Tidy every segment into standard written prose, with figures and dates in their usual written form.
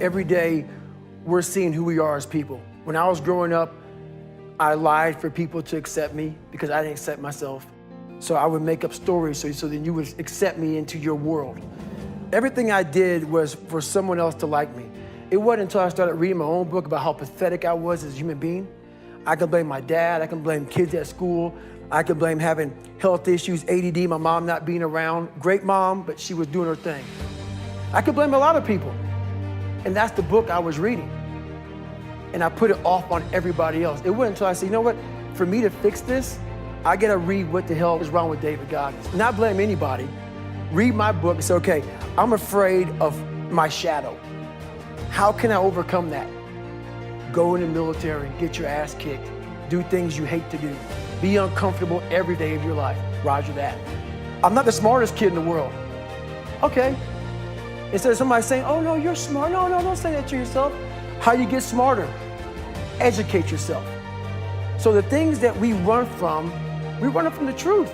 Every day, we're seeing who we are as people. When I was growing up, I lied for people to accept me because I didn't accept myself. So I would make up stories so then you would accept me into your world. Everything I did was for someone else to like me. It wasn't until I started reading my own book about how pathetic I was as a human being. I could blame my dad, I can blame kids at school, I could blame having health issues, ADD, my mom not being around. Great mom, but she was doing her thing. I could blame a lot of people. And that's the book I was reading. And I put it off on everybody else. It wasn't until I said, you know what, for me to fix this, I gotta read what the hell is wrong with David Goggins. Not blame anybody. Read my book and say, okay, I'm afraid of my shadow. How can I overcome that? Go in the military, get your ass kicked, do things you hate to do. Be uncomfortable every day of your life. Roger that. I'm not the smartest kid in the world. Okay. Instead of somebody saying, oh no, you're smart. No, don't say that to yourself. How you get smarter? Educate yourself. So the things that we run from, we're running from the truth.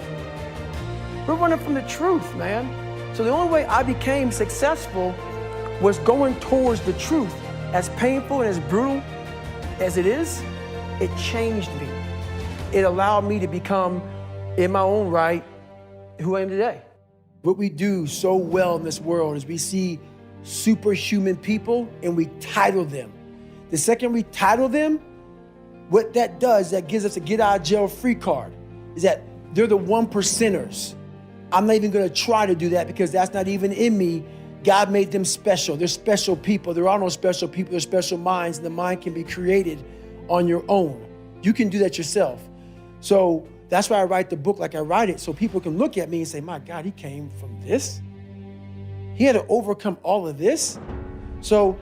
We're running from the truth, man. So the only way I became successful was going towards the truth. As painful and as brutal as it is, it changed me. It allowed me to become, in my own right, who I am today. What we do so well in this world is we see superhuman people and we title them. The second we title them, what that does, that gives us a get out of jail free card, is that they're the 1%ers. I'm not even gonna try to do that because that's not even in me. God made them special. They're special people. There are no special people, they're special minds, and the mind can be created on your own. You can do that yourself. So that's why I write the book like I write it, so people can look at me and say, my God, he came from this? He had to overcome all of this? So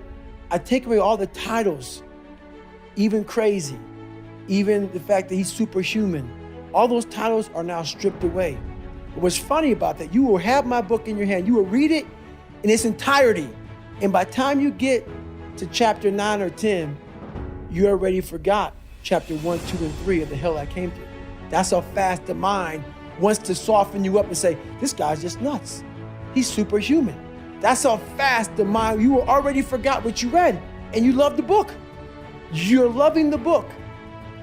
I take away all the titles, even crazy, even the fact that he's superhuman. All those titles are now stripped away. But what's funny about that, you will have my book in your hand, you will read it in its entirety. And by the time you get to chapter 9 or 10, you already forgot chapter 1, 2, and 3 of the hell I came through. That's how fast the mind wants to soften you up and say, this guy's just nuts. He's superhuman. That's how fast the mind, you already forgot what you read and you love the book. You're loving the book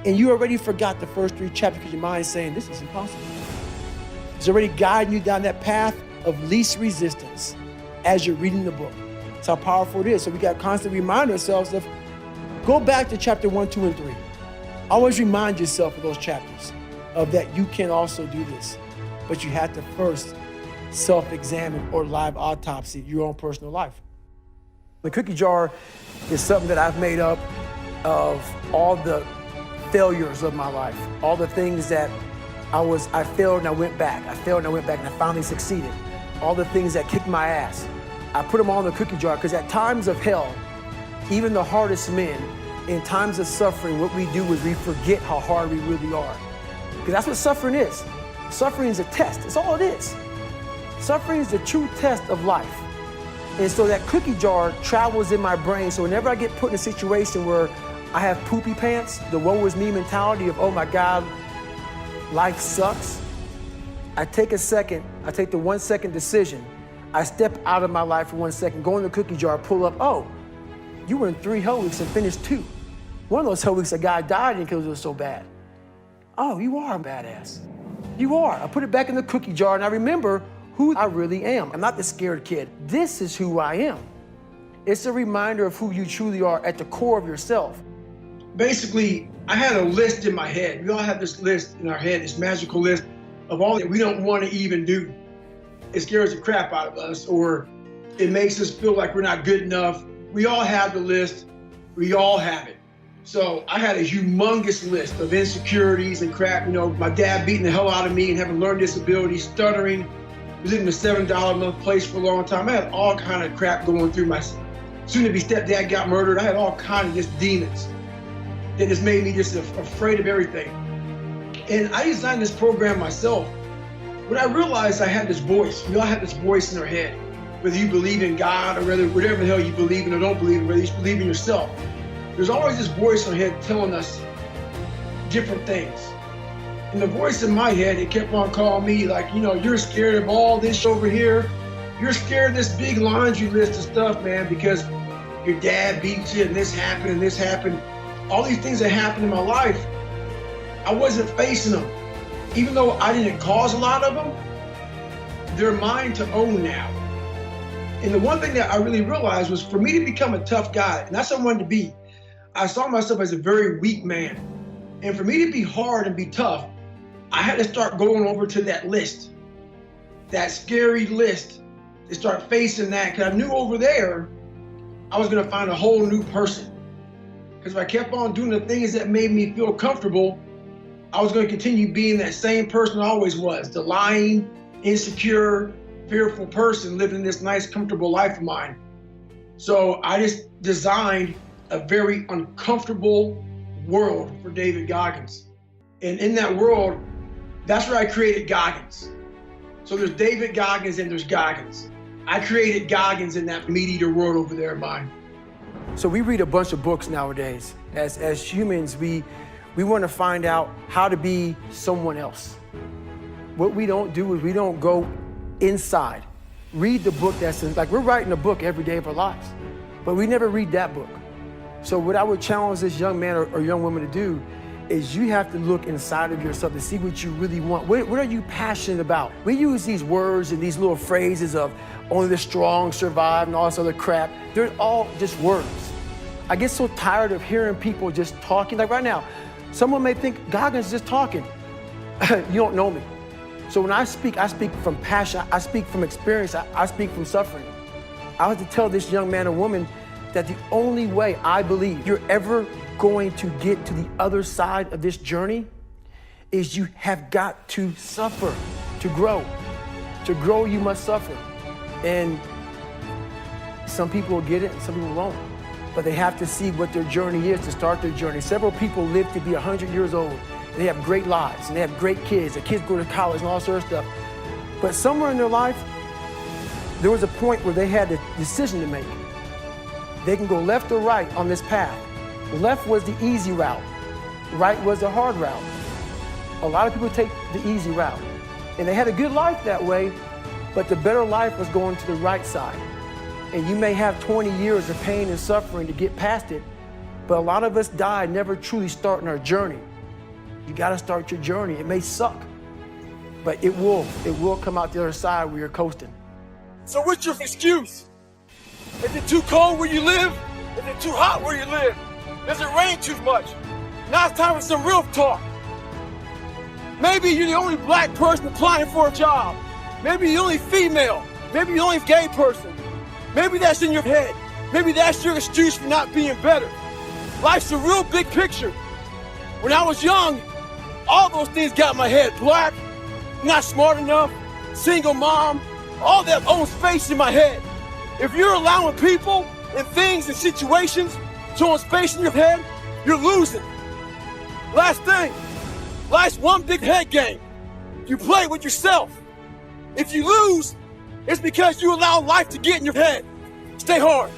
and you already forgot the first 3 chapters because your mind is saying, this is impossible. It's already guiding you down that path of least resistance as you're reading the book. That's how powerful it is. So we got to constantly remind ourselves of, go back to chapter 1, 2, and 3. Always remind yourself of those chapters, of that you can also do this. But you have to first self-examine or live autopsy your own personal life. The cookie jar is something that I've made up of all the failures of my life, all the things that I failed and I went back. I failed and I went back and I finally succeeded. All the things that kicked my ass. I put them all in the cookie jar because at times of hell, even the hardest men, in times of suffering, what we do is we forget how hard we really are. Because that's what suffering is. Suffering is a test. It's all it is. Suffering is the true test of life. And so that cookie jar travels in my brain. So whenever I get put in a situation where I have poopy pants, the woe is me mentality of, oh my God, life sucks. I take a second, I take the 1 second decision. I step out of my life for 1 second, go in the cookie jar, pull up, oh, you were in 3 hell weeks and finished 2. One of those hell weeks, a guy died because it was so bad. Oh, you are a badass. You are. I put it back in the cookie jar and I remember who I really am. I'm not the scared kid. This is who I am. It's a reminder of who you truly are at the core of yourself. Basically, I had a list in my head. We all have this list in our head, this magical list of all that we don't want to even do. It scares the crap out of us, or it makes us feel like we're not good enough. We all have the list. We all have it. So I had a humongous list of insecurities and crap. You know, my dad beating the hell out of me and having learning disabilities, stuttering, was in a $7 a month place for a long time. I had all kind of crap going through my soon-to-be stepdad got murdered. I had all kind of just demons that just made me just afraid of everything. And I designed this program myself. When I realized I had this voice, we all have this voice in our head, whether you believe in God or whatever the hell you believe in or don't believe in, whether you believe in yourself. There's always this voice in our head telling us different things. And the voice in my head, it kept on calling me like, you know, you're scared of all this over here. You're scared of this big laundry list of stuff, man, because your dad beat you and this happened and this happened. All these things that happened in my life, I wasn't facing them. Even though I didn't cause a lot of them, they're mine to own now. And the one thing that I really realized was for me to become a tough guy, and that's what I wanted to be, I saw myself as a very weak man. And for me to be hard and be tough, I had to start going over to that list, that scary list, to start facing that, because I knew over there, I was gonna find a whole new person. Because if I kept on doing the things that made me feel comfortable, I was gonna continue being that same person I always was, the lying, insecure, fearful person living this nice, comfortable life of mine. So I just designed a very uncomfortable world for David Goggins. And in that world, that's where I created Goggins. So there's David Goggins and there's Goggins. I created Goggins in that meat eater world over there of mine. So we read a bunch of books nowadays. As humans, we want to find out how to be someone else. What we don't do is we don't go inside. Read the book that's in, like we're writing a book every day of our lives, but we never read that book. So what I would challenge this young man or young woman to do is you have to look inside of yourself to see what you really want. What are you passionate about? We use these words and these little phrases of only the strong survive and all this other crap. They're all just words. I get so tired of hearing people just talking. Like right now, someone may think Goggins is just talking. You don't know me. So when I speak from passion, I speak from experience, I speak from suffering. I have to tell this young man or woman that the only way I believe you're ever going to get to the other side of this journey is you have got to suffer to grow. To grow, you must suffer. And some people will get it and some people won't. But they have to see what their journey is to start their journey. Several people live to be 100 years old. And they have great lives and they have great kids. Their kids go to college and all sorts of stuff. But somewhere in their life, there was a point where they had a decision to make. They can go left or right on this path. Left was the easy route. Right was the hard route. A lot of people take the easy route. And they had a good life that way, but the better life was going to the right side. And you may have 20 years of pain and suffering to get past it, but a lot of us die never truly starting our journey. You gotta start your journey. It may suck, but it will come out the other side where you're coasting. So what's your excuse? Is it too cold where you live? Is it too hot where you live? Does it rain too much? Now it's time for some real talk. Maybe you're the only black person applying for a job. Maybe you're the only female. Maybe you're the only gay person. Maybe that's in your head. Maybe that's your excuse for not being better. Life's a real big picture. When I was young, all those things got in my head. Black, not smart enough, single mom, all that owns space in my head. If you're allowing people and things and situations to own space in your head, you're losing. Last thing, life's one big head game. You play with yourself. If you lose, it's because you allow life to get in your head. Stay hard.